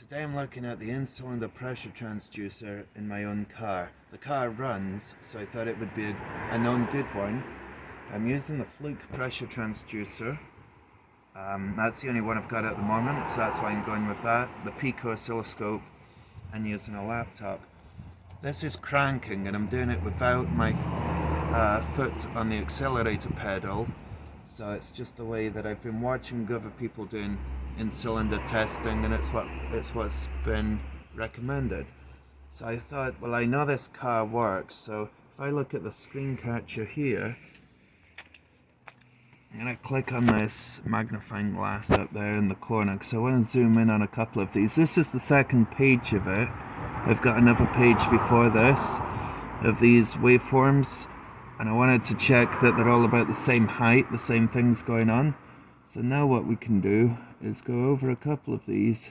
Today I'm looking at the in-cylinder pressure transducer in my own car. The car runs, so I thought it would be a known good one. I'm using the Fluke pressure transducer. That's the only one I've got at the moment, so that's why I'm going with that. The Pico oscilloscope and using a laptop. This is cranking and I'm doing it without my foot on the accelerator pedal. So it's just the way that I've been watching other people doing in-cylinder testing, and it's what's been recommended. So I thought, well, I know this car works, so if I look at the screen catcher here, I'm going to click on this magnifying glass up there in the corner because I want to zoom in on a couple of these. This is the second page of it. I've got another page before this of these waveforms, and I wanted to check that they're all about the same height, the same things going on. So now what we can do is go over a couple of these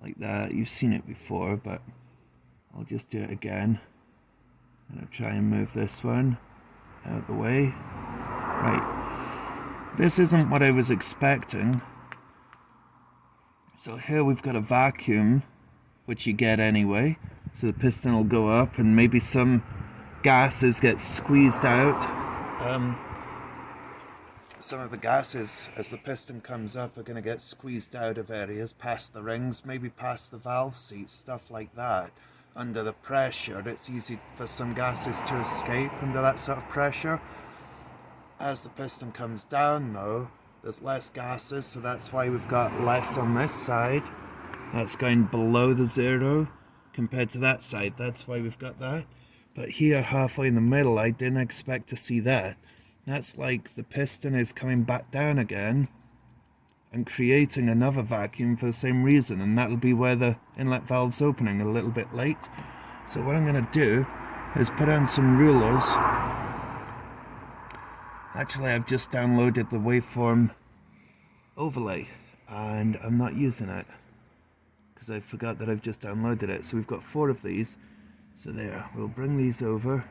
like that. You've seen it before, but I'll just do it again. I'm going to try and move this one out of the way. Right, this isn't what I was expecting. So here we've got a vacuum, which you get anyway. So the piston will go up and maybe some gases get squeezed out. Some of the gases, as the piston comes up, are going to get squeezed out of areas, past the rings, maybe past the valve seats, stuff like that. Under the pressure, it's easy for some gases to escape under that sort of pressure. As the piston comes down though, there's less gases, so that's why we've got less on this side. That's going below the zero compared to that side, that's why we've got that. But here, halfway in the middle, I didn't expect to see that. That's like the piston is coming back down again and creating another vacuum for the same reason, and that'll be where the inlet valve's opening a little bit late. So what I'm going to do is put on some rulers. Actually, I've just downloaded the waveform overlay and I'm not using it because I forgot that I've just downloaded it. So we've got 4 of these. So there, we'll bring these over.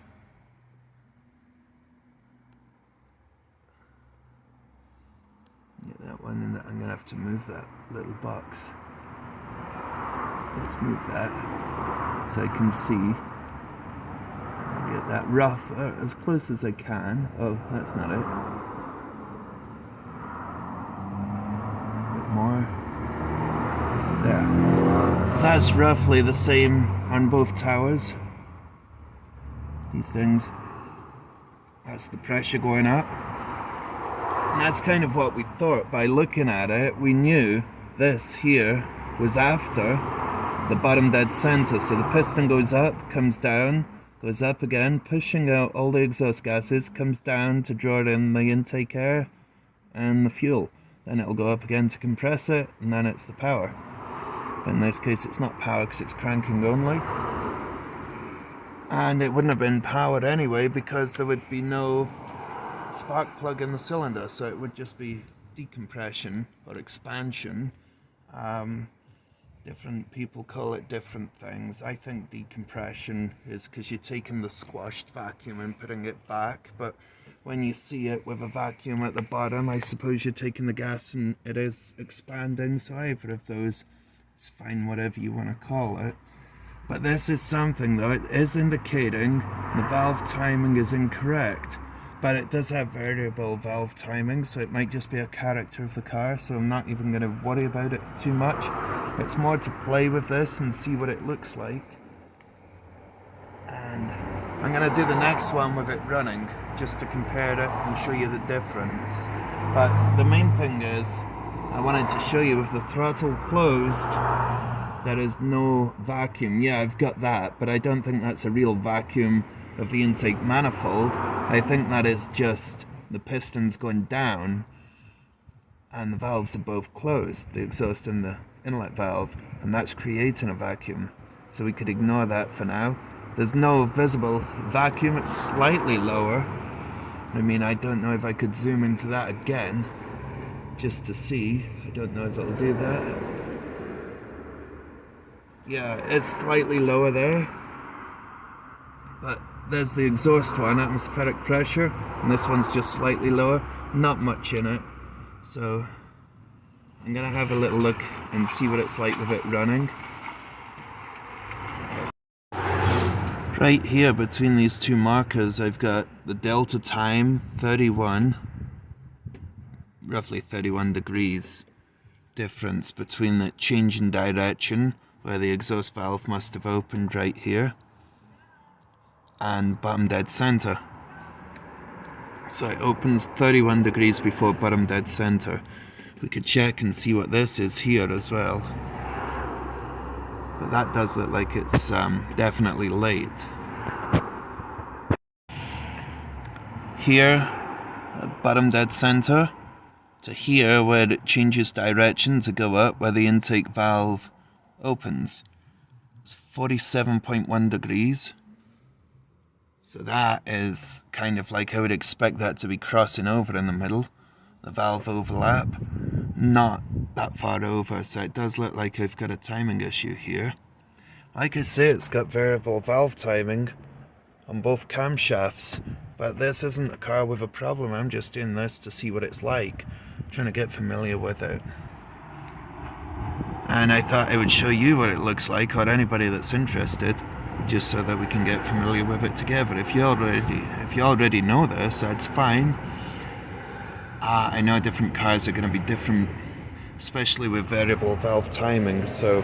Get that one, and I'm going to have to move that little box. Let's move that so I can see. I'll get that rough as close as I can. Oh, that's not it. A bit more. There. So that's roughly the same on both towers. These things. That's the pressure going up. And that's kind of what we thought by looking at it. We knew this here was after the bottom dead center. So the piston goes up, comes down, goes up again, pushing out all the exhaust gases, comes down to draw in the intake air and the fuel. Then it'll go up again to compress it, and then it's the power. But in this case it's not power because it's cranking only. And it wouldn't have been powered anyway because there would be no spark plug in the cylinder, so it would just be decompression or expansion. Different people call it different things. I think decompression is because you're taking the squashed vacuum and putting it back, but when you see it with a vacuum at the bottom, I suppose you're taking the gas and it is expanding. So either of those is fine, whatever you want to call it. But this is something though, it is indicating the valve timing is incorrect. But it does have variable valve timing, so it might just be a character of the car, so I'm not even going to worry about it too much. It's more to play with this and see what it looks like. And I'm going to do the next one with it running, just to compare it and show you the difference. But the main thing is, I wanted to show you with the throttle closed, there is no vacuum. Yeah, I've got that, but I don't think that's a real vacuum of the intake manifold. I think that is just the pistons going down and the valves are both closed, the exhaust and the inlet valve, and that's creating a vacuum. So we could ignore that for now. There's no visible vacuum, it's slightly lower. I mean, I don't know if I could zoom into that again just to see. I don't know if it'll do that. Yeah, it's slightly lower there, but there's the exhaust one, atmospheric pressure, and this one's just slightly lower, not much in it. So I'm going to have a little look and see what it's like with it running. Right here between these two markers I've got the delta time 31, roughly 31 degrees difference between the change in direction where the exhaust valve must have opened right here and bottom dead center. So it opens 31 degrees before bottom dead center. We could check and see what this is here as well. But that does look like it's definitely late. Here, bottom dead center, to here where it changes direction to go up where the intake valve opens. It's 47.1 degrees. So that is kind of like I would expect that to be crossing over in the middle. The valve overlap. Not that far over, so it does look like I've got a timing issue here. Like I say, it's got variable valve timing on both camshafts, but this isn't a car with a problem. I'm just doing this to see what it's like, trying to get familiar with it. And I thought I would show you what it looks like, or anybody that's interested, just so that we can get familiar with it together. If you already know this, that's fine. I know different cars are going to be different, especially with variable valve timing, so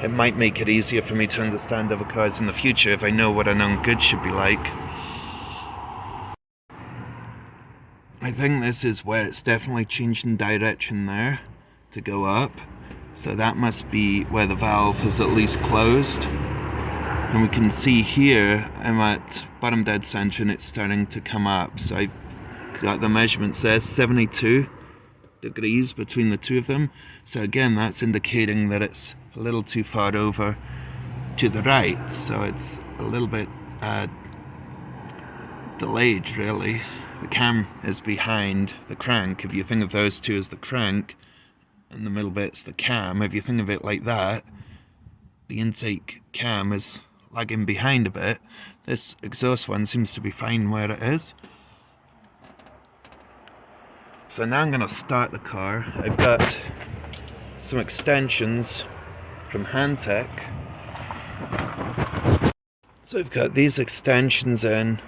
it might make it easier for me to understand other cars in the future if I know what a known good should be like. I think this is where it's definitely changing direction there to go up, so that must be where the valve is at least closed. And we can see here I'm at bottom dead center and it's starting to come up, so I've got the measurements there, 72 degrees between the two of them. So again, that's indicating that it's a little too far over to the right, so it's a little bit delayed really. The cam is behind the crank. If you think of those two as the crank and the middle bit's the cam, if you think of it like that, the intake cam is lagging behind a bit. This exhaust one seems to be fine where it is. So now I'm going to start the car. I've got some extensions from Handtech. So I've got these extensions in.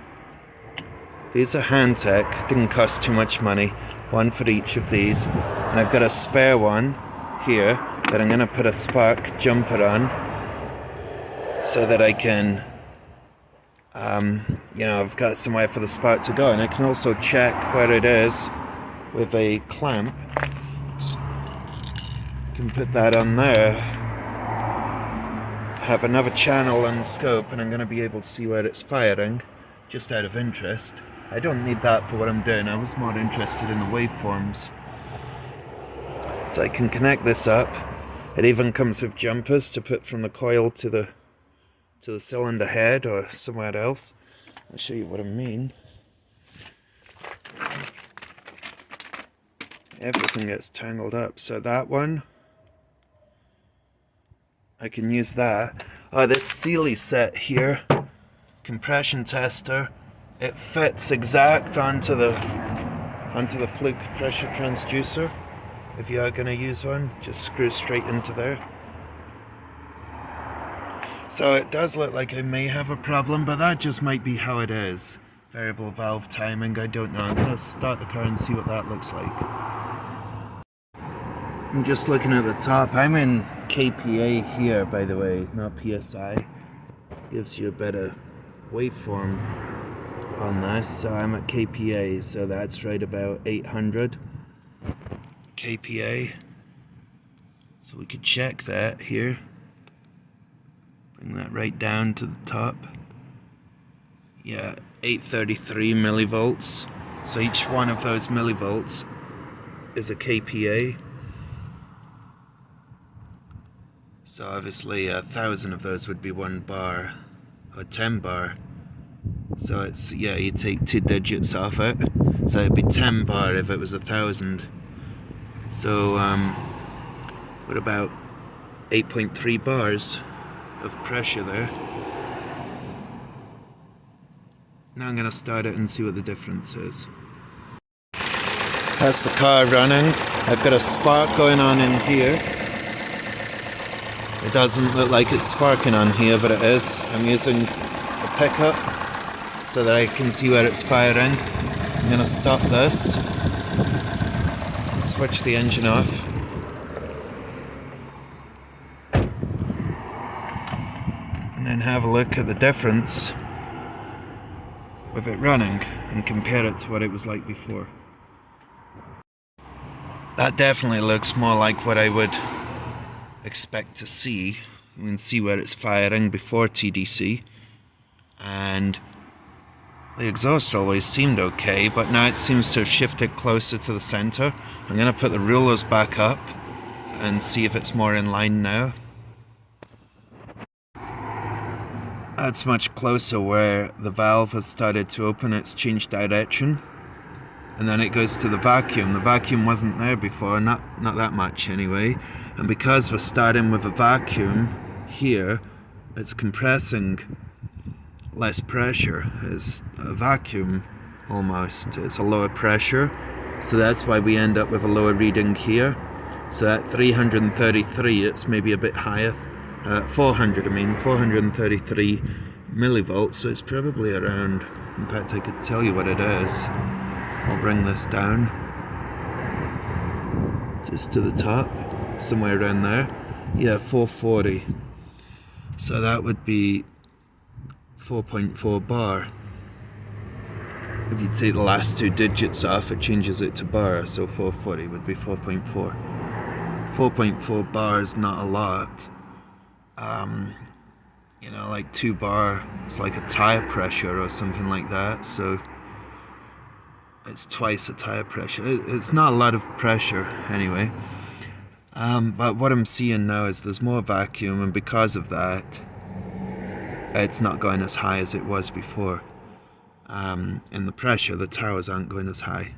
These are Handtech, didn't cost too much money, one for each of these. And I've got a spare one here that I'm going to put a spark jumper on so that I can, I've got somewhere for the spark to go. And I can also check where it is with a clamp. Can put that on there. Have another channel on the scope and I'm going to be able to see where it's firing, just out of interest. I don't need that for what I'm doing. I was more interested in the waveforms. So I can connect this up. It even comes with jumpers to put from the coil to the cylinder head or somewhere else. I'll show you what I mean. Everything gets tangled up. So that one, I can use that. This Sealy set here, compression tester, it fits exact onto the fluke pressure transducer. If you are going to use one, just screw straight into there. So it does look like I may have a problem, but that just might be how it is. Variable valve timing, I don't know. I'm going to start the car and see what that looks like. I'm just looking at the top. I'm in kPa here, by the way, not PSI. Gives you a better waveform on this. So I'm at kPa, so that's right about 800 kPa. So we could check that here. Bring that right down to the top. Yeah, 833 millivolts. So each one of those millivolts is a kPa. So obviously 1,000 of those would be 1 bar, or 10 bar. So it's, yeah, you take 2 digits off it. So it'd be 10 bar if it was 1,000. So what about 8.3 bars of pressure there? Now I'm going to start it and see what the difference is. That's the car running. I've got a spark going on in here. It doesn't look like it's sparking on here, but it is. I'm using the pickup so that I can see where it's firing. I'm going to stop this and switch the engine off. And then have a look at the difference with it running and compare it to what it was like before. That definitely looks more like what I would expect to see. You can see where it's firing before TDC, and the exhaust always seemed okay, but now it seems to have shifted closer to the center. I'm going to put the rulers back up and see if it's more in line now. That's much closer where the valve has started to open, it's changed direction. And then it goes to the vacuum. The vacuum wasn't there before, not that much anyway. And because we're starting with a vacuum here, it's compressing less pressure. It's a vacuum almost. It's a lower pressure. So that's why we end up with a lower reading here. So that 333, it's maybe a bit higher. 433 millivolts. So it's probably around, in fact I could tell you what it is. I'll bring this down just to the top, somewhere around there. Yeah, 440. So that would be 4.4 bar. If you take the last two digits off, it changes it to bar, so 440 would be 4.4. 4.4 bar is not a lot. You know, like 2 bar, it's like a tire pressure or something like that, so it's twice the tire pressure. It's not a lot of pressure anyway. But what I'm seeing now is there's more vacuum, and because of that, it's not going as high as it was before. In the pressure, the towers aren't going as high.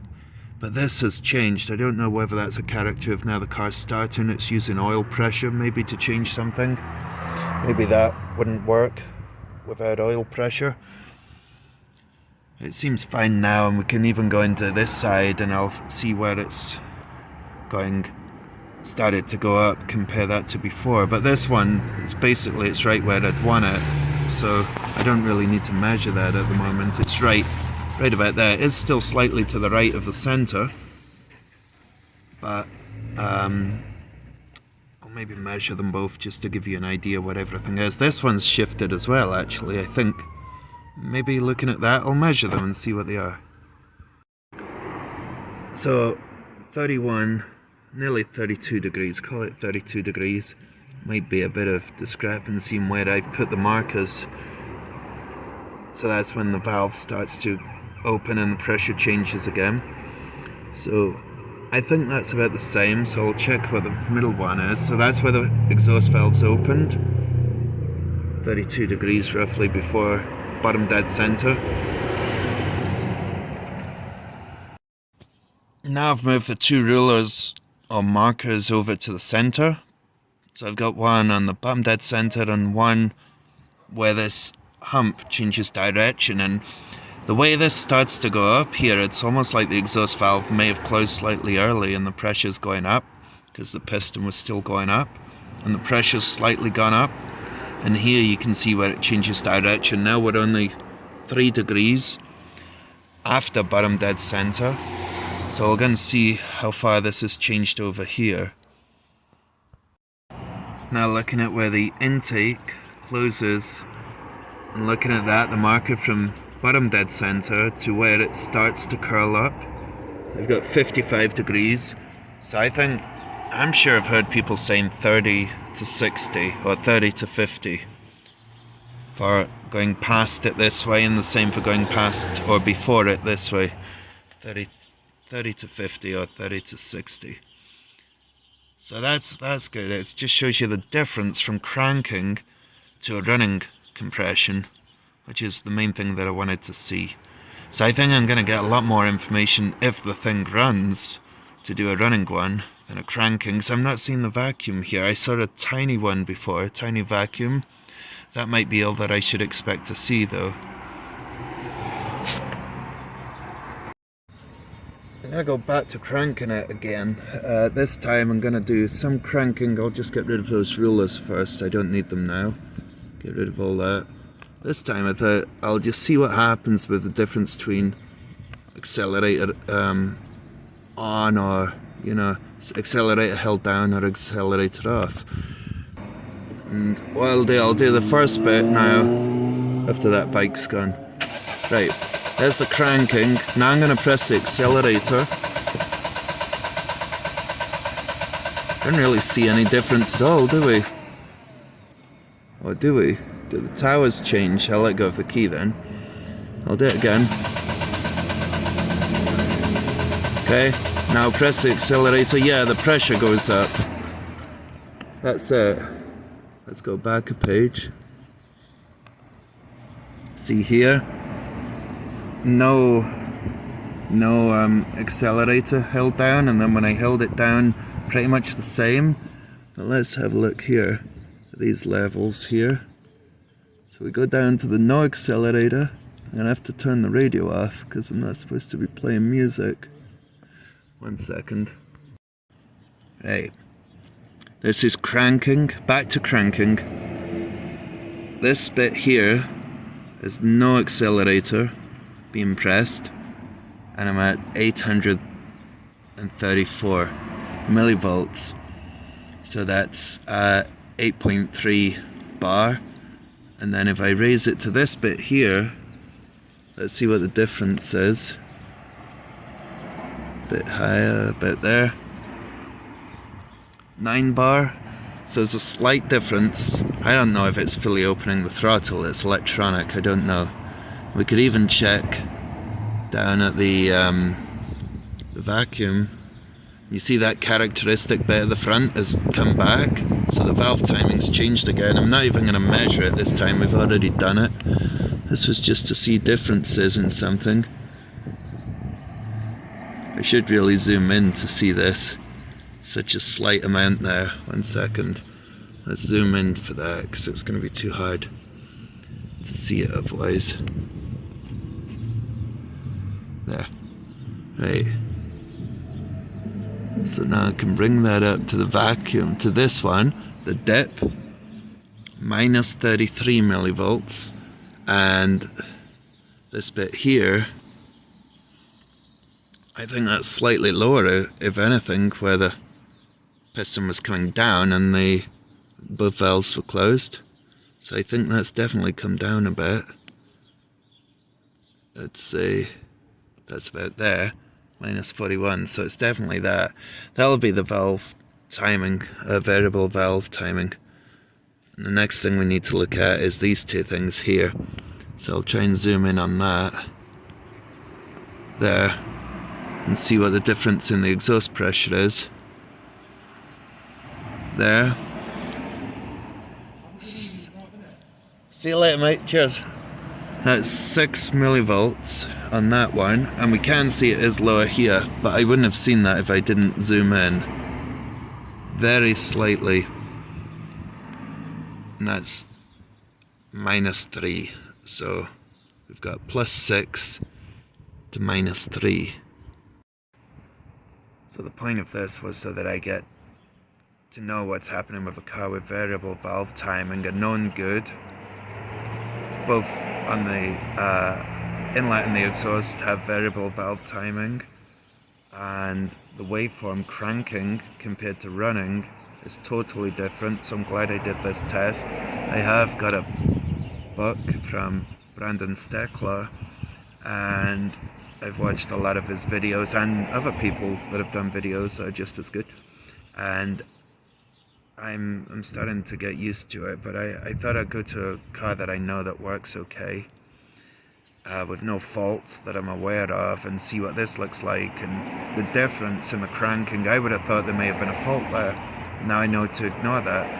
But this has changed. I don't know whether that's a character of now the car's starting, it's using oil pressure maybe to change something. Maybe that wouldn't work without oil pressure. It seems fine now, and we can even go into this side and I'll see where it's started to go up, compare that to before. But this one, it's right where I'd want it, so I don't really need to measure that at the moment. It's right about there. It is still slightly to the right of the center, but I'll maybe measure them both just to give you an idea what everything is. This one's shifted as well, actually, I think. Maybe looking at that, I'll measure them and see what they are. So 31, nearly 32 degrees, call it 32 degrees. Might be a bit of discrepancy in where I've put the markers. So that's when the valve starts to open and the pressure changes again. So I think that's about the same, so I'll check what the middle one is. So that's where the exhaust valve's opened. 32 degrees roughly before bottom dead center. Now I've moved the two rulers or markers over to the center. So I've got one on the bottom dead center and one where this hump changes direction, and the way this starts to go up here, it's almost like the exhaust valve may have closed slightly early and the pressure's going up because the piston was still going up, and the pressure's slightly gone up. And here you can see where it changes direction. Now we're only 3 degrees after bottom dead center. So we're going to see how far this has changed over here. Now looking at where the intake closes, and looking at that, the marker from bottom dead center to where it starts to curl up, we've got 55 degrees. So I'm sure I've heard people saying 30 to 60 or 30 to 50 for going past it this way, and the same for going past or before it this way. 30 to 50 or 30 to 60. So that's good. It just shows you the difference from cranking to a running compression, which is the main thing that I wanted to see. So I think I'm going to get a lot more information if the thing runs to do a running one than a cranking, because I'm not seeing the vacuum here. I saw a tiny one before, a tiny vacuum. That might be all that I should expect to see though. I'm going to go back to cranking it again. This time I'm going to do some cranking. I'll just get rid of those rulers first. I don't need them now. Get rid of all that. This time I thought I'll just see what happens with the difference between accelerator on, or, you know, accelerator held down or accelerator off. And what I'll do the first bit now, after that bike's gone. Right, there's the cranking. Now I'm going to press the accelerator. Don't really see any difference at all, do we? Or do we? Do the towers change? I'll let go of the key then. I'll do it again. Okay, now press the accelerator. Yeah, the pressure goes up. That's it. Let's go back a page. See here? No accelerator held down, and then when I held it down, pretty much the same. But let's have a look here at these levels here. So we go down to the no accelerator. I'm gonna have to turn the radio off because I'm not supposed to be playing music. 1 second. Right. This is cranking, back to cranking. This bit here is no accelerator being pressed, and I'm at 834 millivolts. So that's 8.3 bar. And then if I raise it to this bit here, let's see what the difference is. A bit higher, a bit there. 9 bar. So there's a slight difference. I don't know if it's fully opening the throttle. It's electronic, I don't know. We could even check down at the vacuum. You see that characteristic bit at the front has come back, so the valve timing's changed again. I'm not even going to measure it this time, we've already done it. This was just to see differences in something. I should really zoom in to see this. Such a slight amount there. 1 second. Let's zoom in for that because it's going to be too hard to see it otherwise. There. Right. So now I can bring that up to the vacuum, to this one, the dip, minus 33 millivolts, and this bit here, I think that's slightly lower, if anything, where the piston was coming down and both valves were closed. So I think that's definitely come down a bit. Let's see, that's about there, minus 41, so it's definitely that. That'll be the valve timing, variable valve timing. And the next thing we need to look at is these two things here. So I'll try and zoom in on that. There. And see what the difference in the exhaust pressure is. There. See you later, mate. Cheers. That's 6 millivolts on that one, and we can see it is lower here, but I wouldn't have seen that if I didn't zoom in. Very slightly. And that's minus 3. So we've got plus 6 to minus 3. So the point of this was so that I get to know what's happening with a car with variable valve timing, a known good. Both on the inlet and the exhaust have variable valve timing, and the waveform cranking compared to running is totally different, so I'm glad I did this test. I have got a book from Brandon Steckler, and I've watched a lot of his videos and other people that have done videos that are just as good, and I'm starting to get used to it, but I thought I'd go to a car that I know that works okay, with no faults that I'm aware of, and see what this looks like. And the difference in the cranking, I would have thought there may have been a fault there. Now I know to ignore that.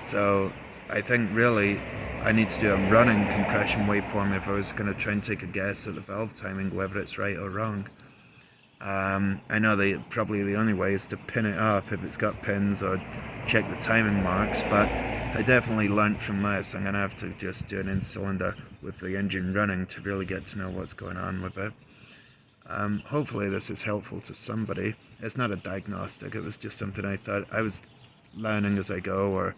So I think really I need to do a running compression waveform if I was going to try and take a guess at the valve timing, whether it's right or wrong. I know that probably the only way is to pin it up if it's got pins, or check the timing marks, but I definitely learnt from this. I'm going to have to just do an in-cylinder with the engine running to really get to know what's going on with it. Hopefully this is helpful to somebody. It's not a diagnostic, it was just something I thought I was learning as I go, or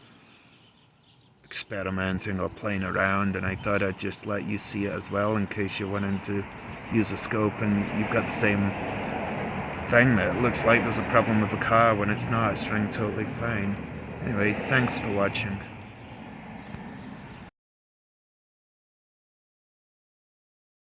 experimenting or playing around, and I thought I'd just let you see it as well in case you're wanting to use a scope and you've got the same thing that it looks like there's a problem with a car when it's not. It's running totally fine. Anyway, thanks for watching.